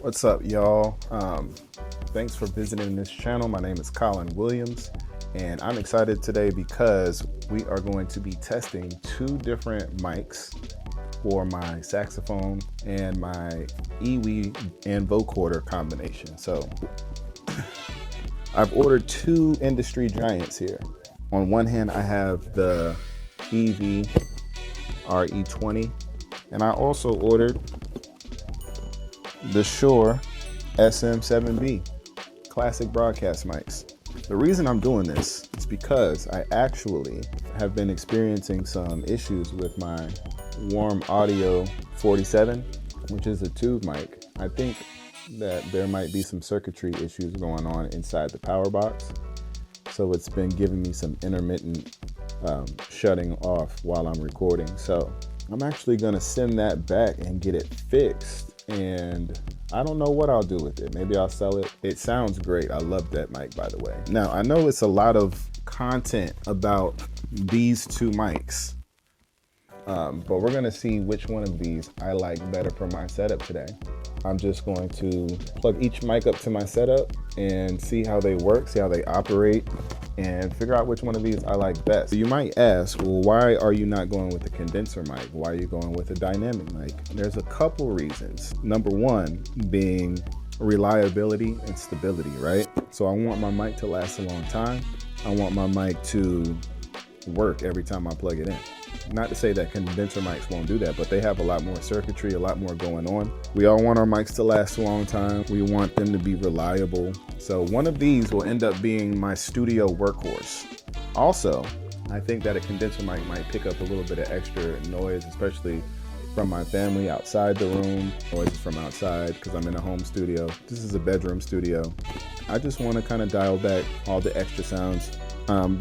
What's up, y'all? Thanks for visiting this channel. My name is Colin Williams, and I'm excited today because we are going to be testing two different mics for my saxophone and my EWI and vocoder combination. So I've ordered two industry giants here. On one hand, I have the EWI RE20, and I also ordered the Shure SM7B classic broadcast mics. The reason I'm doing this is because I actually have been experiencing some issues with my Warm Audio 47, which is a tube mic. I think that there might be some circuitry issues going on inside the power box. So it's been giving me some intermittent shutting off while I'm recording. So I'm actually gonna send that back and get it fixed. And I don't know what I'll do with it. Maybe I'll sell it. It sounds great. I love that mic, by the way. Now, I know it's a lot of content about these two mics, but we're gonna see which one of these I like better for my setup today. I'm just going to plug each mic up to my setup and see how they work, see how they operate, and figure out which one of these I like best. So you might ask, well, why are you not going with a condenser mic? Why are you going with a dynamic mic? There's a couple reasons. Number one being reliability and stability, right? So I want my mic to last a long time. I want my mic to work every time I plug it in. Not to say that condenser mics won't do that, but they have a lot more circuitry, a lot more going on. We all want our mics to last a long time. We want them to be reliable. So one of these will end up being my studio workhorse. Also, I think that a condenser mic might pick up a little bit of extra noise, especially from my family outside the room, noises from outside because I'm in a home studio. This is a bedroom studio. I just want to kind of dial back all the extra sounds.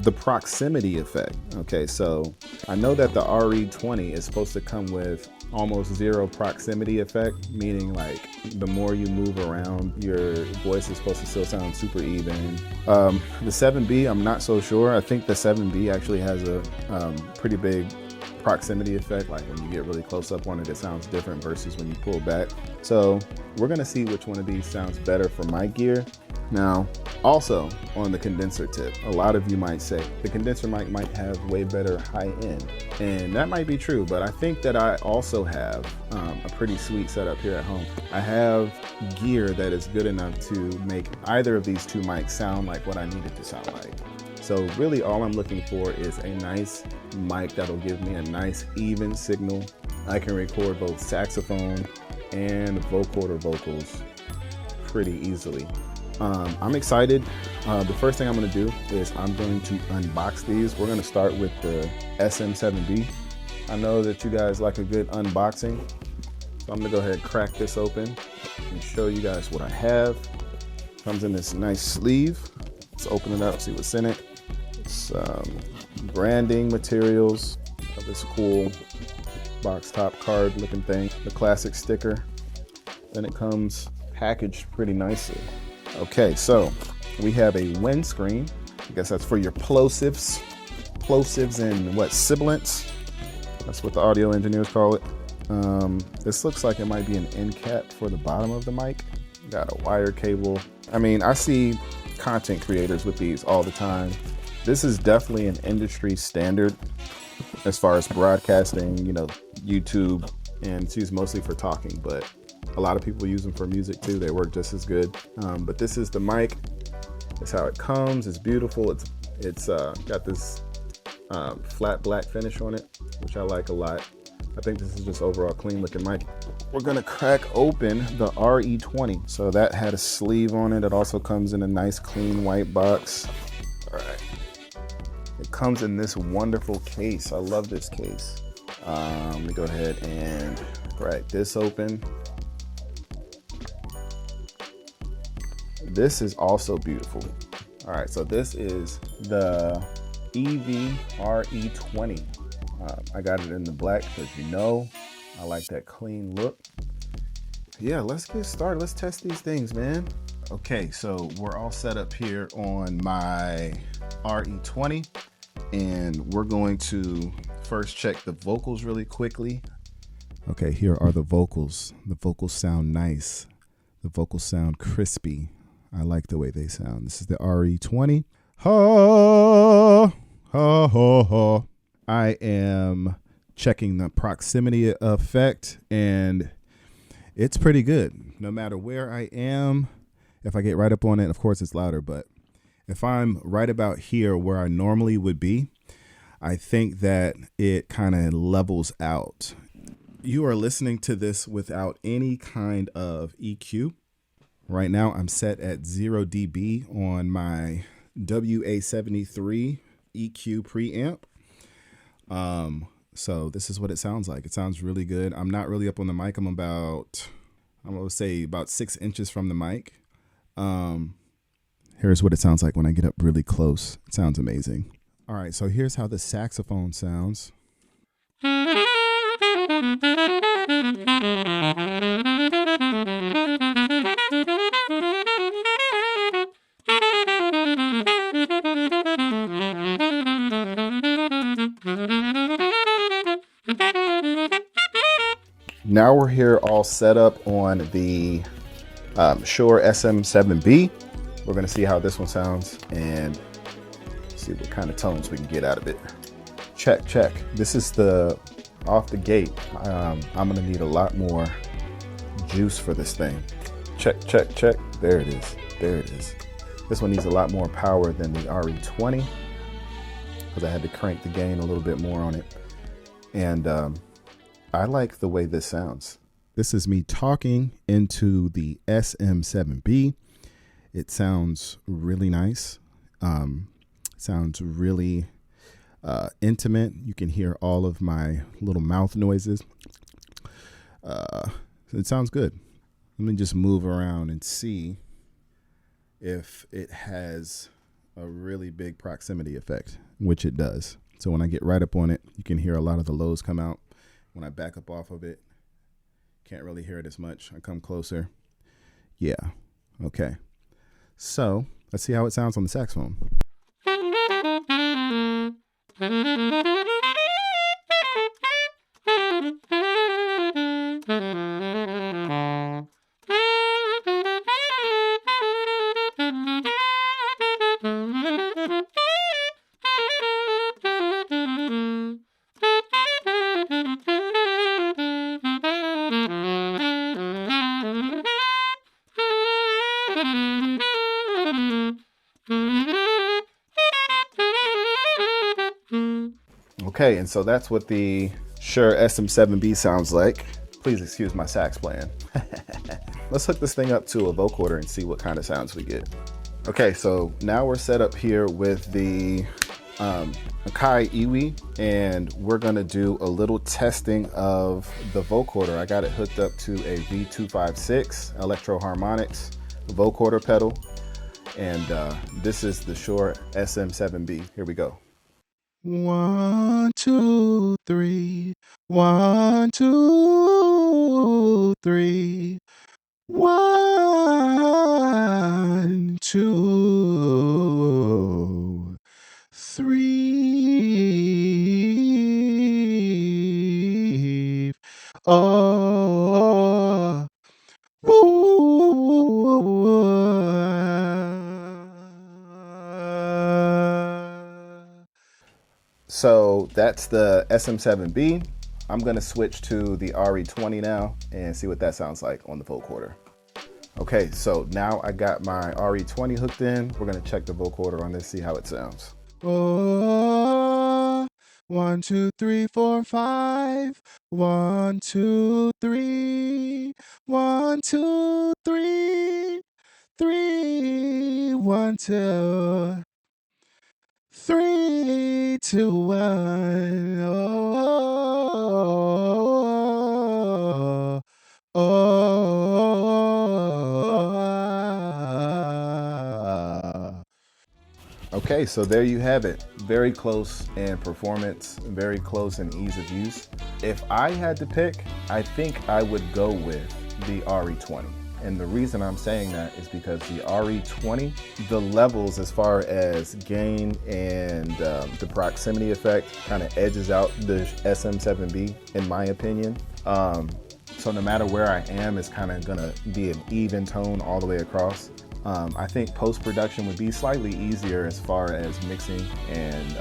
The proximity effect. Okay, so I know that the RE20 is supposed to come with almost zero proximity effect, meaning like the more you move around, your voice is supposed to still sound super even. The 7B, I'm not so sure. I think the 7B actually has a pretty big proximity effect. Like when you get really close up on it, it sounds different versus when you pull back. So we're gonna see which one of these sounds better for my gear. Now, also on the condenser tip, a lot of you might say the condenser mic might have way better high end, and that might be true, but I think that I also have a pretty sweet setup here at home. I have gear that is good enough to make either of these two mics sound like what I need it to sound like. So really all I'm looking for is a nice mic that'll give me a nice even signal. I can record both saxophone and vocoder vocals pretty easily. I'm excited. The first thing I'm gonna do is I'm going to unbox these. We're gonna start with the SM7B. I know that you guys like a good unboxing, so I'm gonna go ahead and crack this open and show you guys what I have. Comes in this nice sleeve. Let's open it up, see what's in it. It's branding materials of this cool box top card looking thing. The classic sticker. Then it comes packaged pretty nicely. Okay, so we have a windscreen. I guess that's for your plosives. Plosives and what, sibilants? That's what the audio engineers call it. This looks like it might be an end cap for the bottom of the mic. Got a wire cable. I mean, I see content creators with these all the time. This is definitely an industry standard as far as broadcasting, you know, YouTube, and it's used mostly for talking, but a lot of people use them for music too. They work just as good. But this is the mic. It's how it comes. It's beautiful. It's got this flat black finish on it, which I like a lot. I think this is just overall clean looking mic. We're gonna crack open the RE20. So that had a sleeve on it. It also comes in a nice clean white box. All right. It comes in this wonderful case. I love this case. Let me go ahead and crack this open. This is also beautiful. All right, so this is the EWI RE20. I got it in the black because you know I like that clean look. Yeah, let's get started. Let's test these things, man. Okay, so we're all set up here on my RE20, and we're going to first check the vocals really quickly. Okay, here are the vocals. The vocals sound nice. The vocals sound crispy. I like the way they sound. This is the RE20. Ha, ha, ha, ha. I am checking the proximity effect, and it's pretty good. No matter where I am, if I get right up on it, of course it's louder, but if I'm right about here where I normally would be, I think that it kind of levels out. You are listening to this without any kind of EQ. Right now I'm set at 0 dB on my WA73 EQ preamp. So this is what it sounds like. It sounds really good. I'm not really up on the mic. I'm going to say about 6 inches from the mic. Here's what it sounds like when I get up really close. It sounds amazing. All right, so here's how the saxophone sounds. Now we're here all set up on the Shure SM7B. We're gonna see how this one sounds and see what kind of tones we can get out of it. Check, check. This is off the gate. I'm gonna need a lot more juice for this thing. Check, check, check. There it is, there it is. This one needs a lot more power than the RE20 because I had to crank the gain a little bit more on it. And I like the way this sounds. This is me talking into the SM7B. It sounds really nice. Sounds really intimate. You can hear all of my little mouth noises. It sounds good. Let me just move around and see if it has a really big proximity effect, which it does. So when I get right up on it, you can hear a lot of the lows come out. When I back up off of it, can't really hear it as much. I come closer. Yeah. Okay. So let's see how it sounds on the saxophone. Okay, and so that's what the Shure SM7B sounds like. Please excuse my sax playing. Let's hook this thing up to a vocoder and see what kind of sounds we get. Okay, so now we're set up here with the Akai EWI, and we're gonna do a little testing of the vocoder. I got it hooked up to a V256 Electro-Harmonics vocoder pedal, and this is the Shure SM7B. Here we go. 1, 2, 3. 1, 2, 3. 1, 2, 3. Oh. So that's the SM7B. I'm gonna switch to the RE20 now and see what that sounds like on the vocoder. Okay, so now I got my RE20 hooked in. We're gonna check the vocoder on this, see how it sounds. Oh, 1, 2, 3, 4, 5. 1, 2, 3. 1, 2, 3. 3, 1, 2. 3, 2, 1. Oh, oh, oh. Okay, so there you have it. Very close in performance, very close in ease of use. If I had to pick, I think I would go with the RE20. And the reason I'm saying that is because the RE20, the levels as far as gain and the proximity effect kind of edges out the SM7B, in my opinion. So no matter where I am, it's kind of gonna be an even tone all the way across. I think post-production would be slightly easier as far as mixing and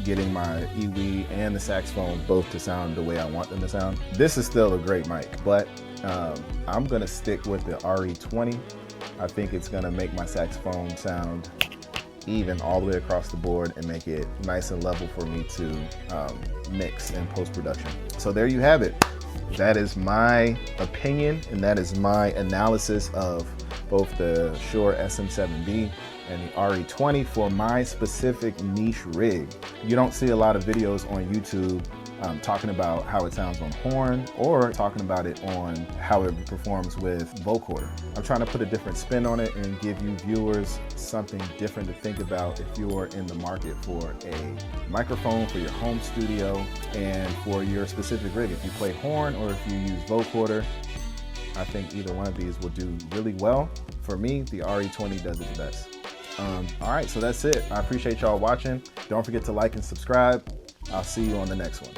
getting my EWI and the saxophone both to sound the way I want them to sound. This is still a great mic, but I'm gonna stick with the RE20. I think it's gonna make my saxophone sound even all the way across the board and make it nice and level for me to mix in post-production. So there you have it. That is my opinion and that is my analysis of both the Shure SM7B and the RE20 for my specific niche rig. You don't see a lot of videos on YouTube talking about how it sounds on horn or talking about it on how it performs with vocoder. I'm trying to put a different spin on it and give you viewers something different to think about if you're in the market for a microphone for your home studio and for your specific rig. If you play horn or if you use vocoder, I think either one of these will do really well. For me, the RE20 does it the best. All right, so that's it. I appreciate y'all watching. Don't forget to like and subscribe. I'll see you on the next one.